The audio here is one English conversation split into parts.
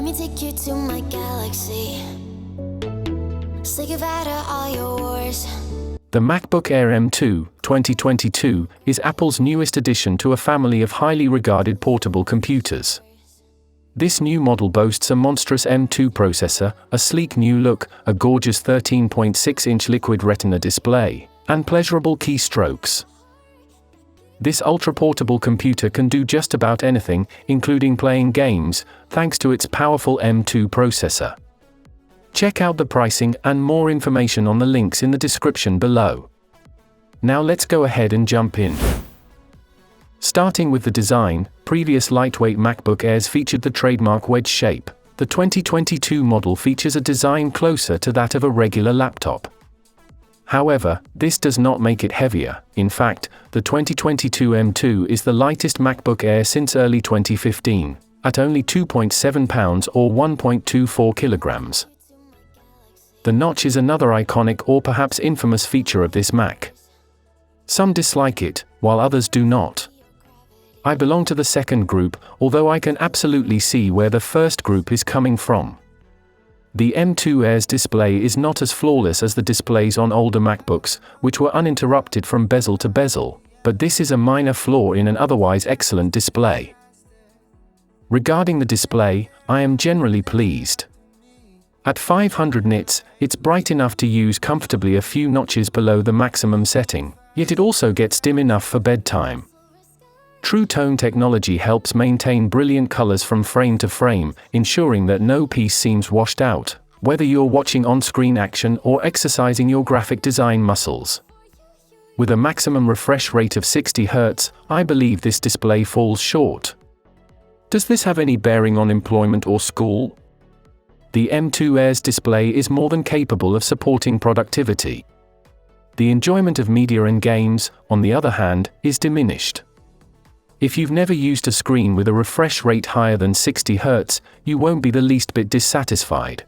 Let me take you to my galaxy. Say goodbye to all your wars. The MacBook Air M2 2022 is Apple's newest addition to a family of highly regarded portable computers. This new model boasts a monstrous M2 processor, a sleek new look, a gorgeous 13.6-inch Liquid Retina display, and pleasurable keystrokes. This ultra-portable computer can do just about anything, including playing games, thanks to its powerful M2 processor. Check out the pricing and more information on the links in the description below. Now let's go ahead and jump in. Starting with the design, previous lightweight MacBook Airs featured the trademark wedge shape. The 2022 model features a design closer to that of a regular laptop. However, this does not make it heavier. In fact, the 2022 M2 is the lightest MacBook Air since early 2015, at only 2.7 pounds or 1.24 kilograms. The notch is another iconic or perhaps infamous feature of this Mac. Some dislike it, while others do not. I belong to the second group, although I can absolutely see where the first group is coming from. The M2 Air's display is not as flawless as the displays on older MacBooks, which were uninterrupted from bezel to bezel, but this is a minor flaw in an otherwise excellent display. Regarding the display, I am generally pleased. At 500 nits, it's bright enough to use comfortably a few notches below the maximum setting, yet it also gets dim enough for bedtime. True Tone technology helps maintain brilliant colors from frame to frame, ensuring that no piece seems washed out, whether you're watching on-screen action or exercising your graphic design muscles. With a maximum refresh rate of 60 Hz, I believe this display falls short. Does this have any bearing on employment or school? The M2 Air's display is more than capable of supporting productivity. The enjoyment of media and games, on the other hand, is diminished. If you've never used a screen with a refresh rate higher than 60 Hz, you won't be the least bit dissatisfied.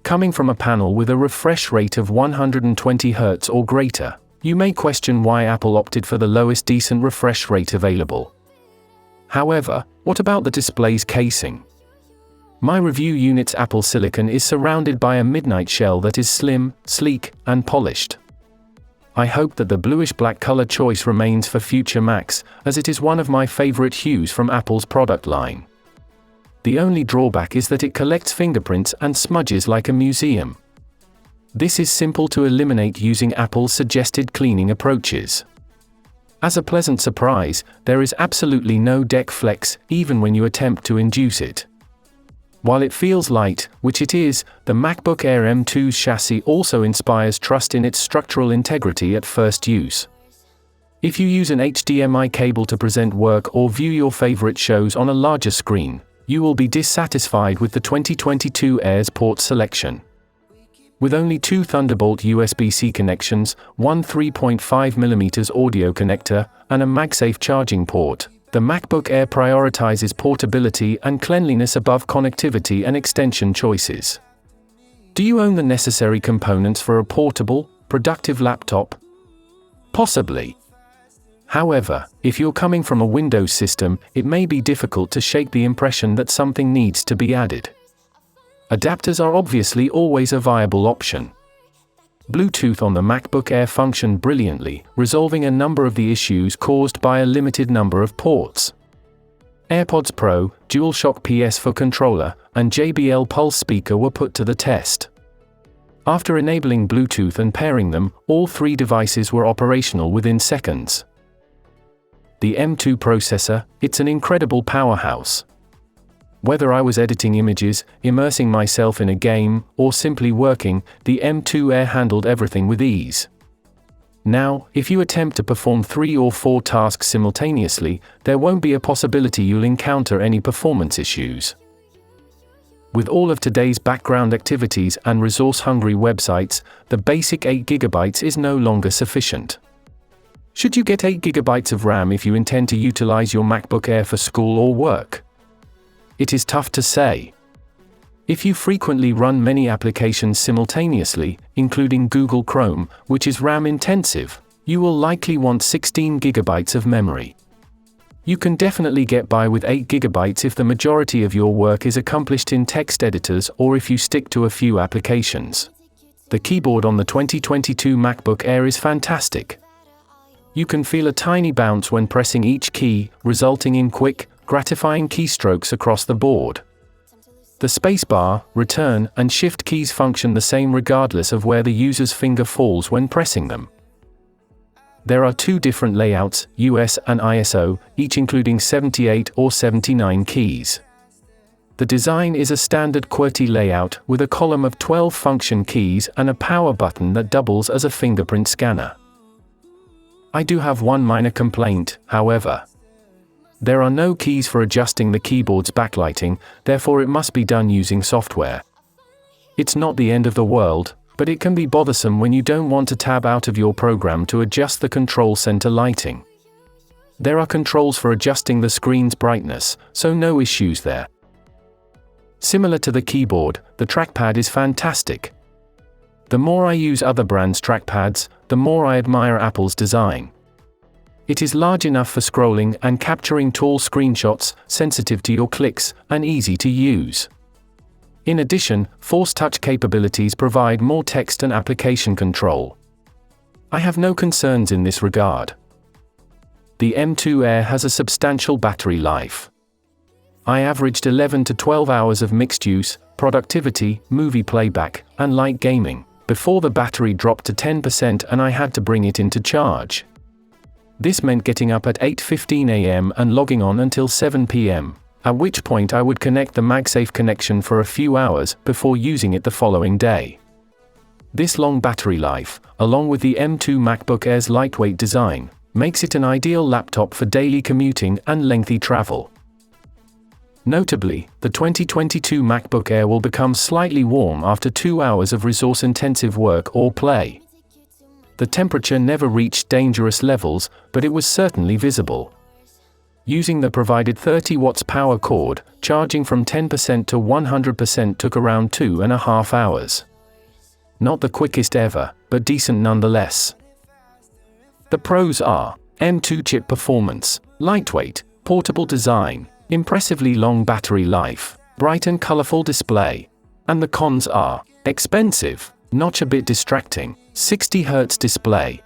Coming from a panel with a refresh rate of 120 Hz or greater, you may question why Apple opted for the lowest decent refresh rate available. However, what about the display's casing? My review unit's Apple Silicon is surrounded by a midnight shell that is slim, sleek, and polished. I hope that the bluish-black color choice remains for future Macs, as it is one of my favorite hues from Apple's product line. The only drawback is that it collects fingerprints and smudges like a museum. This is simple to eliminate using Apple's suggested cleaning approaches. As a pleasant surprise, there is absolutely no deck flex, even when you attempt to induce it. While it feels light, which it is, the MacBook Air M2's chassis also inspires trust in its structural integrity at first use. If you use an HDMI cable to present work or view your favorite shows on a larger screen, you will be dissatisfied with the 2022 Air's port selection. With only two Thunderbolt USB-C connections, one 3.5mm audio connector, and a MagSafe charging port, the MacBook Air prioritizes portability and cleanliness above connectivity and extension choices. Do you own the necessary components for a portable, productive laptop? Possibly. However, if you're coming from a Windows system, it may be difficult to shake the impression that something needs to be added. Adapters are obviously always a viable option. Bluetooth on the MacBook Air functioned brilliantly, resolving a number of the issues caused by a limited number of ports. AirPods Pro, DualShock PS4 controller, and JBL Pulse speaker were put to the test. After enabling Bluetooth and pairing them, all three devices were operational within seconds. The M2 processor, it's an incredible powerhouse. Whether I was editing images, immersing myself in a game, or simply working, the M2 Air handled everything with ease. Now, if you attempt to perform 3 or 4 tasks simultaneously, there won't be a possibility you'll encounter any performance issues. With all of today's background activities and resource-hungry websites, the basic 8GB is no longer sufficient. Should you get 8GB of RAM if you intend to utilize your MacBook Air for school or work? It is tough to say. If you frequently run many applications simultaneously, including Google Chrome, which is RAM intensive, you will likely want 16 GB of memory. You can definitely get by with 8 GB if the majority of your work is accomplished in text editors or if you stick to a few applications. The keyboard on the 2022 MacBook Air is fantastic. You can feel a tiny bounce when pressing each key, resulting in quick, gratifying keystrokes across the board. The spacebar, return, and shift keys function the same regardless of where the user's finger falls when pressing them. There are 2 different layouts, US and ISO, each including 78 or 79 keys. The design is a standard QWERTY layout with a column of 12 function keys and a power button that doubles as a fingerprint scanner. I do have one minor complaint, however. There are no keys for adjusting the keyboard's backlighting, therefore it must be done using software. It's not the end of the world, but it can be bothersome when you don't want to tab out of your program to adjust the control center lighting. There are controls for adjusting the screen's brightness, so no issues there. Similar to the keyboard, the trackpad is fantastic. The more I use other brands' trackpads, the more I admire Apple's design. It is large enough for scrolling and capturing tall screenshots, sensitive to your clicks, and easy to use. In addition, Force Touch capabilities provide more text and application control. I have no concerns in this regard. The M2 Air has a substantial battery life. I averaged 11 to 12 hours of mixed use, productivity, movie playback, and light gaming, before the battery dropped to 10% and I had to bring it into charge. This meant getting up at 8:15 a.m. and logging on until 7 p.m., at which point I would connect the MagSafe connection for a few hours before using it the following day. This long battery life, along with the M2 MacBook Air's lightweight design, makes it an ideal laptop for daily commuting and lengthy travel. Notably, the 2022 MacBook Air will become slightly warm after 2 hours of resource-intensive work or play. The temperature never reached dangerous levels, but it was certainly visible. Using the provided 30 watts power cord, charging from 10% to 100% took around 2.5 hours. Not the quickest ever, but decent nonetheless. The pros are M2 chip performance, lightweight, portable design, impressively long battery life, bright and colorful display. And the cons are expensive, notch a bit distracting, 60Hz display.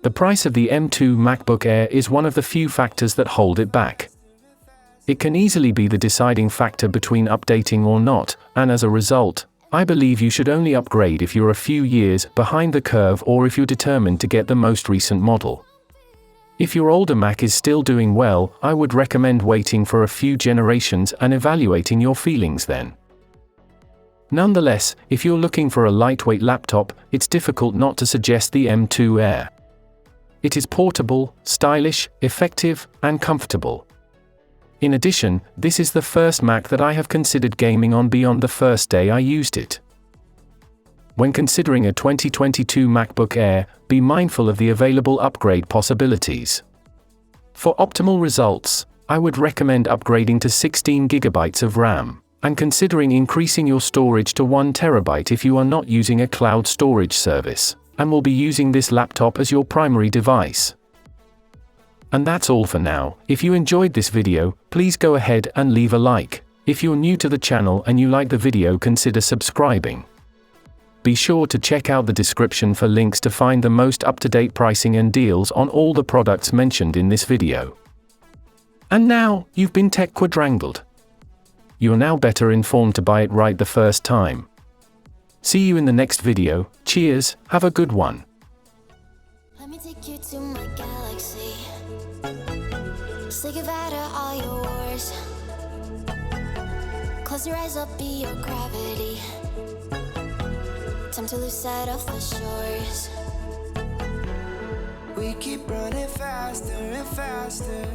The price of the M2 MacBook Air is one of the few factors that hold it back. It can easily be the deciding factor between updating or not, and as a result, I believe you should only upgrade if you're a few years behind the curve or if you're determined to get the most recent model. If your older Mac is still doing well, I would recommend waiting for a few generations and evaluating your feelings then. Nonetheless, if you're looking for a lightweight laptop, it's difficult not to suggest the M2 Air. It is portable, stylish, effective, and comfortable. In addition, this is the first Mac that I have considered gaming on beyond the first day I used it. When considering a 2022 MacBook Air, be mindful of the available upgrade possibilities. For optimal results, I would recommend upgrading to 16 GB of RAM, and considering increasing your storage to 1 TB if you are not using a cloud storage service, and will be using this laptop as your primary device. And that's all for now. If you enjoyed this video, please go ahead and leave a like. If you're new to the channel and you like the video, consider subscribing. Be sure to check out the description for links to find the most up-to-date pricing and deals on all the products mentioned in this video. And now, you've been tech quadrangled. You're now better informed to buy it right the first time. See you in the next video. Cheers, have a good one. Let me take you to my galaxy. Say goodbye to all your wars. Close your eyes, I'll be your gravity. Time to lose sight of the shores. We keep running faster and faster.